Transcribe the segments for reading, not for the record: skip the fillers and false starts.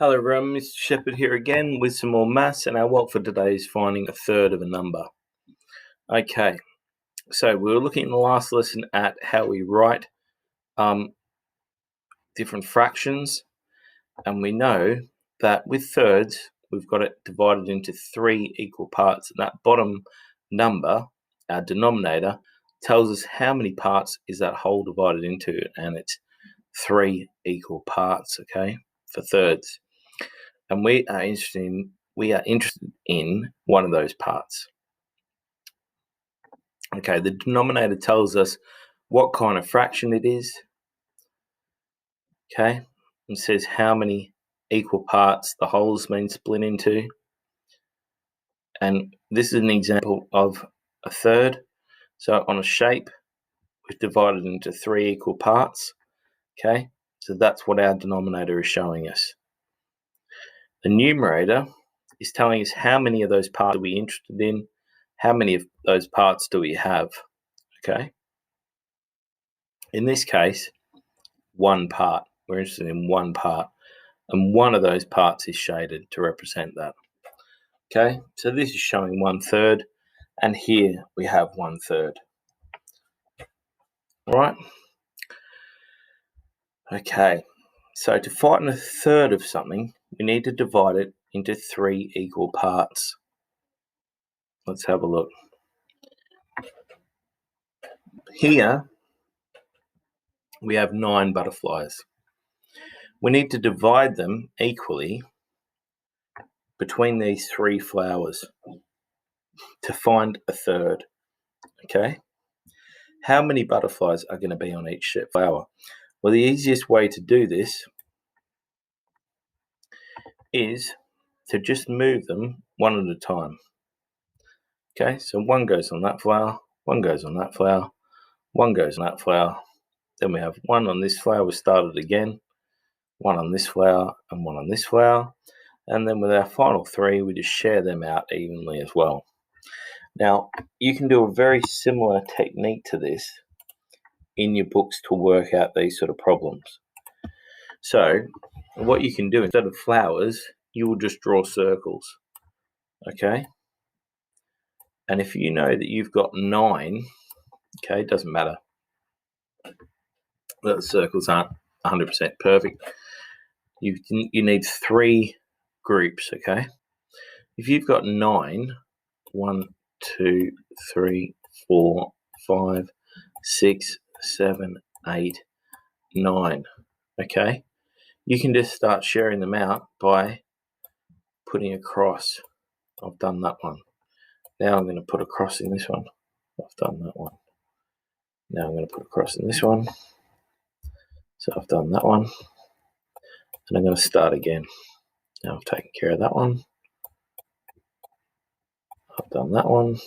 Hello everyone, Mr. Shepherd here again with some more maths, and our work for today is finding a third of a number. Okay, so we were looking in the last lesson at how we write different fractions, and we know that with thirds we've got it divided into three equal parts, and that bottom number, our denominator, tells us how many parts is that whole divided into, and it's three equal parts, okay, for thirds. And we are interested in one of those parts. Okay, the denominator tells us what kind of fraction it is. Okay, and says how many equal parts the whole's been split into. And this is an example of a third. So on a shape, we've divided into three equal parts. Okay, so that's what our denominator is showing us. The numerator is telling us how many of those parts are we interested in, how many of those parts do we have, okay? In this case, one part. We're interested in one part, and one of those parts is shaded to represent that, okay? So this is showing 1/3, and here we have 1/3, all right? Okay, so to find a third of something, we need to divide it into three equal parts. Let's have a look. Here, we have 9 butterflies. We need to divide them equally between these 3 flowers to find a third, okay? How many butterflies are going to be on each flower? Well, the easiest way to do this is to just move them one at a time. Okay, so one goes on that flower, one goes on that flower, one goes on that flower. Then we have one on this flower, we started again, one on this flower, and one on this flower. And then with our final 3, we just share them out evenly as well. Now, you can do a very similar technique to this in your books to work out these sort of problems. So, what you can do, instead of flowers, you will just draw circles, okay? And if you know that you've got 9, okay, it doesn't matter that the circles aren't 100% perfect. You need 3 groups, okay? If you've got 9, 1, 2, 3, 4, 5, 6, 7, 8, 9, okay? You can just start sharing them out by putting a cross. I've done that one. Now I'm going to put a cross in this one. I've done that one. Now I'm going to put a cross in this one. So I've done that one. And I'm going to start again. Now I've taken care of that one. I've done that one.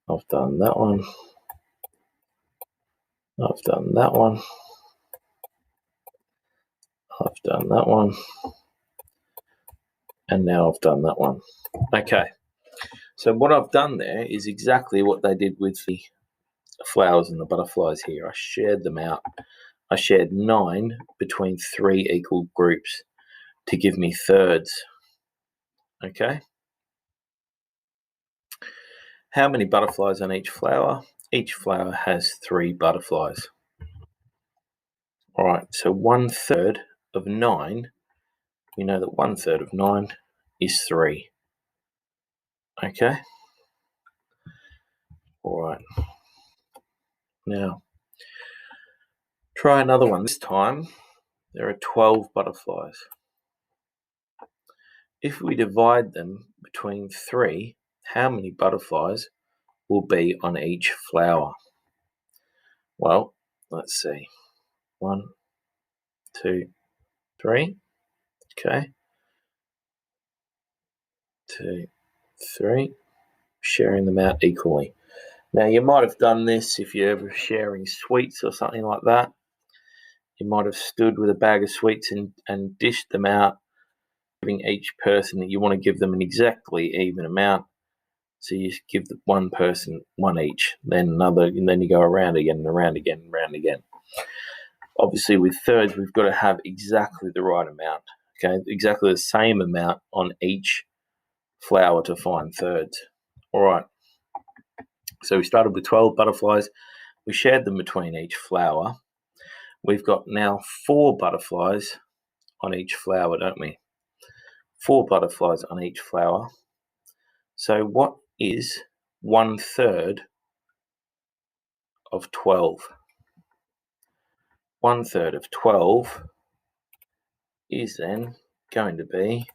I've done that one. I've done that one. I've done that one. And now I've done that one. Okay. So what I've done there is exactly what they did with the flowers and the butterflies here. I shared them out. I shared 9 between 3 equal groups to give me thirds. Okay. How many butterflies on each flower? Each flower has 3 butterflies. All right, so 1/3 of 9, we know that 1/3 of 9 is 3. Okay. All right. Now, try another one. This time, there are 12 butterflies. If we divide them between 3, how many butterflies will be on each flower? Well, let's see. 1, 2, 3. Okay. 2, 3. Sharing them out equally. Now, you might have done this if you're ever sharing sweets or something like that. You might have stood with a bag of sweets and dished them out, giving each person that you want to give them an exactly even amount. So you give the one person one each, then another, and then you go around again and around again and around again. Obviously, with thirds, we've got to have exactly the right amount, okay? Exactly the same amount on each flower to find thirds. All right. So we started with 12 butterflies. We shared them between each flower. We've got now 4 butterflies on each flower, don't we? 4 butterflies on each flower. So what is 1/3 of 12? 1/3 of 12 is then going to be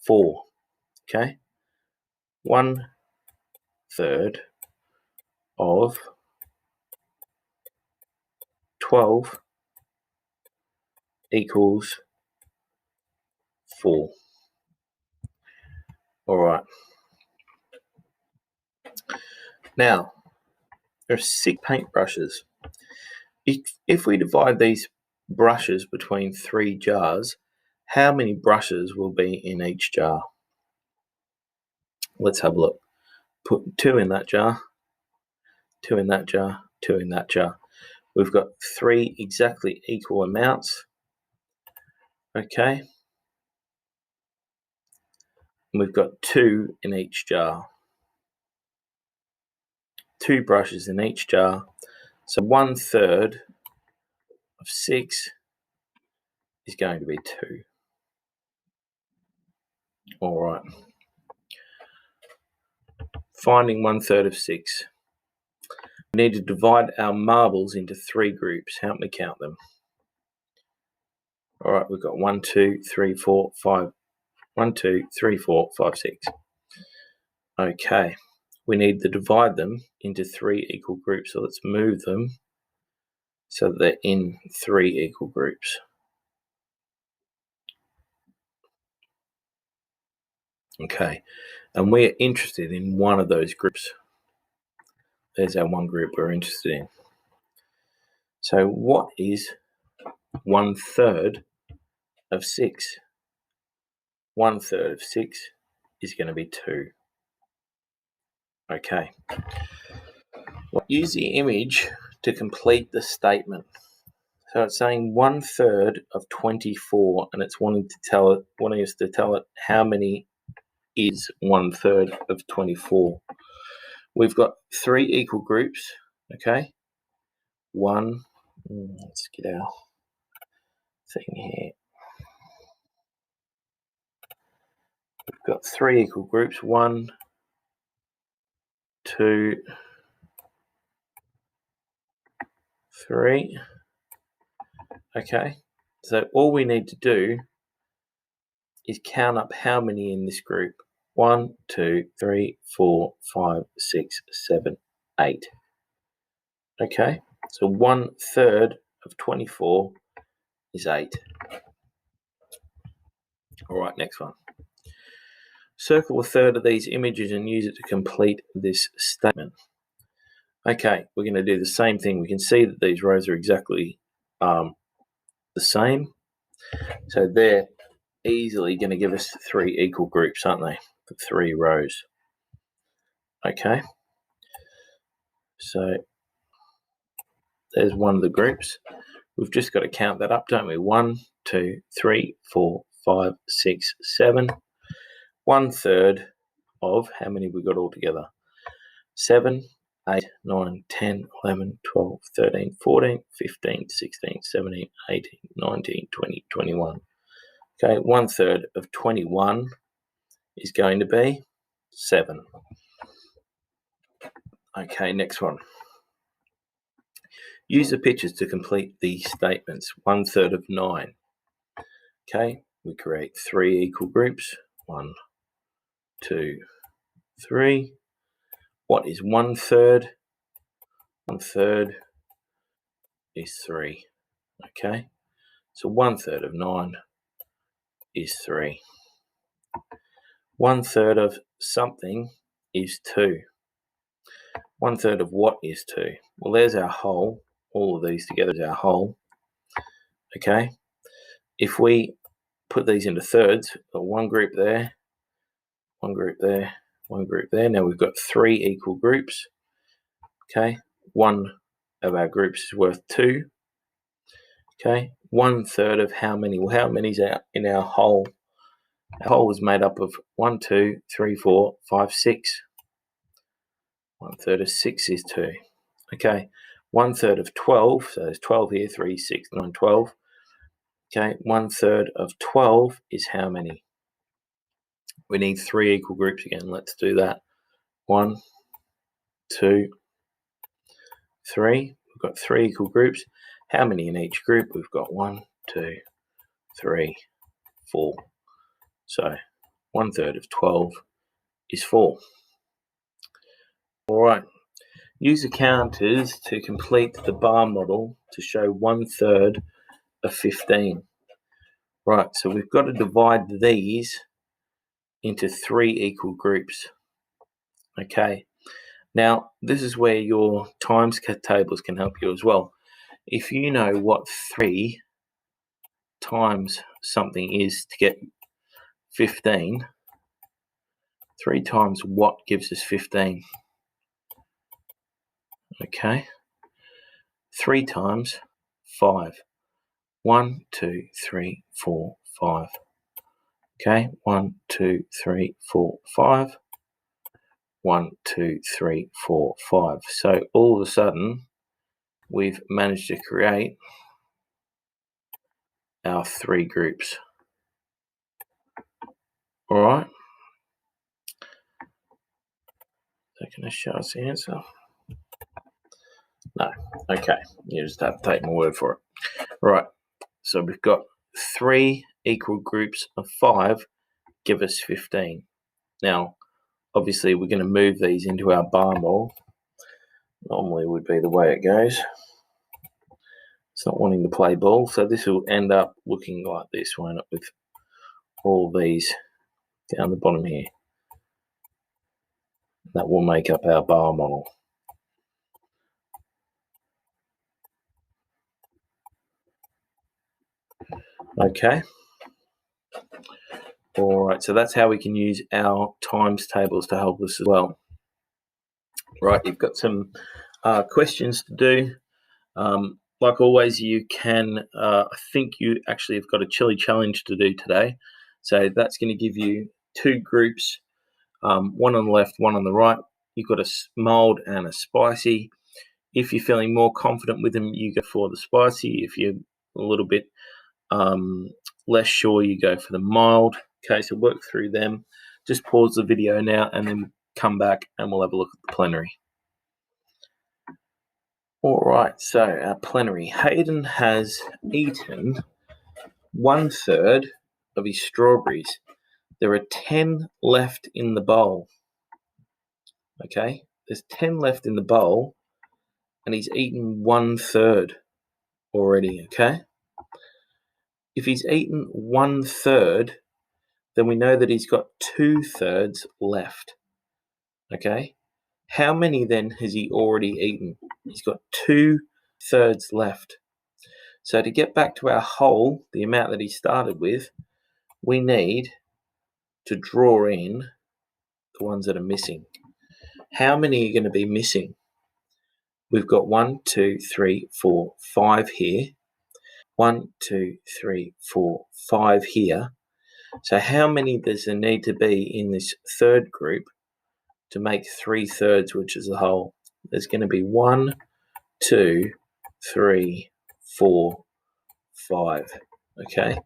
4. Okay? 1/3 of 12 equals 4. All right. Now, there are 6 paintbrushes. If we divide these brushes between 3 jars, how many brushes will be in each jar? Let's have a look. Put 2 in that jar, 2 in that jar, 2 in that jar. We've got 3 exactly equal amounts. Okay. And we've got 2 in each jar. 2 brushes in each jar. So 1/3 of 6 is going to be 2. All right. Finding 1/3 of 6. We need to divide our marbles into 3 groups. Help me count them. All right, we've got 1, 2, 3, 4, 5. 1, 2, 3, 4, 5, 6. Okay, we need to divide them into 3 equal groups. So let's move them so that they're in 3 equal groups. Okay, and we're interested in one of those groups. There's our one group we're interested in. So what is 1/3 of 6? 1/3 of 6 is going to be 2. Okay. Well, use the image to complete the statement. So it's saying 1/3 of 24, and it's wanting us to tell it how many is 1/3 of 24. We've got 3 equal groups. Okay. Let's get our thing here. We've got 3 equal groups. 1, 2, 3. Okay. So all we need to do is count up how many in this group. 1, 2, 3, 4, 5, 6, 7, 8. Okay. So 1/3 of 24 is 8. All right, next one. Circle a third of these images and use it to complete this statement. Okay, we're going to do the same thing. We can see that these rows are exactly the same. So they're easily going to give us 3 equal groups, aren't they? For 3 rows. Okay. So there's one of the groups. We've just got to count that up, don't we? 1, 2, 3, 4, 5, 6, 7. 1/3 of how many we got all together? 7, 8, 9, 10, 11, 12, 13, 14, 15, 16, 17, 18, 19, 20, 21. Okay, 1/3 of 21 is going to be 7. Okay, next one. Use the pictures to complete the statements. 1/3 of 9. Okay, we create 3 equal groups. 1, 2, 3. What is 1/3? 1/3 is 3. Okay, so 1/3 of 9 is 3. 1/3 of something is 2. 1/3 of what is 2? Well, there's our whole. All of these together is our whole. Okay, if we put these into thirds, got one group there, one group there, one group there. Now we've got 3 equal groups. Okay, 1 of our groups is worth 2. Okay, 1/3 of how many? Well, how many is in our whole? Our whole is made up of 1, 2, 3, 4, 5, 6. 1/3 of 6 is 2. Okay, 1/3 of 12, so there's 12 here, 3, 6, 9, 12. Okay, 1/3 of 12 is how many? We need 3 equal groups again. Let's do that. 1, 2, 3. We've got 3 equal groups. How many in each group? We've got 1, 2, 3, 4. So 1/3 of 12 is 4. All right. Use the counters to complete the bar model to show 1/3 of 15. Right, so we've got to divide these into 3 equal groups. Okay, now this is where your times tables can help you as well. If you know what 3 times something is to get 15, 3 times what gives us 15? Okay, 3 times 5. 1, 2, 3, 4, 5. Okay, 1, 2, 3, 4, 5. 1, 2, 3, 4, 5. So all of a sudden, we've managed to create our 3 groups. All right. So can I show us the answer? No. Okay. You just have to take my word for it. Right. So we've got 3 equal groups of 5 give us 15. Now, obviously, we're going to move these into our bar model. Normally would be the way it goes. It's not wanting to play ball, so this will end up looking like this, won't it, with all these down the bottom here. That will make up our bar model. Okay. All right, so that's how we can use our times tables to help us as well. Right, you've got some questions to do. Like always, you can, I think you actually have got a chili challenge to do today. So that's going to give you 2 groups, one on the left, one on the right. You've got a mild and a spicy. If you're feeling more confident with them, you go for the spicy. If you're a little bit less sure, you go for the mild. Okay, so work through them. Just pause the video now and then come back and we'll have a look at the plenary. All right, so our plenary. Hayden has eaten 1/3 of his strawberries. There are 10 left in the bowl. Okay, there's 10 left in the bowl and he's eaten 1/3 already, okay? If he's eaten 1/3, then we know that he's got 2/3 left, okay? How many then has he already eaten? He's got 2/3 left. So to get back to our whole, the amount that he started with, we need to draw in the ones that are missing. How many are going to be missing? We've got 1, 2, 3, 4, 5 here. 1, 2, 3, 4, 5 here. So how many does there need to be in this third group to make 3/3, which is the whole? There's going to be 1, 2, 3, 4, 5. Okay,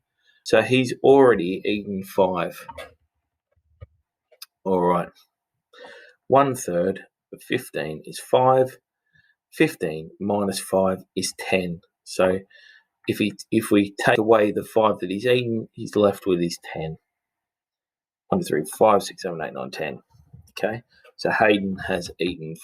so he's already eaten 5. All right, 1/3 of 15 is 5. 15 minus 5 is 10. So if we take away the 5 that he's eaten, he's left with his 10. 1, 2, 3, 4, 5, 6, 7, 8, 9, 10. Okay, so Hayden has eaten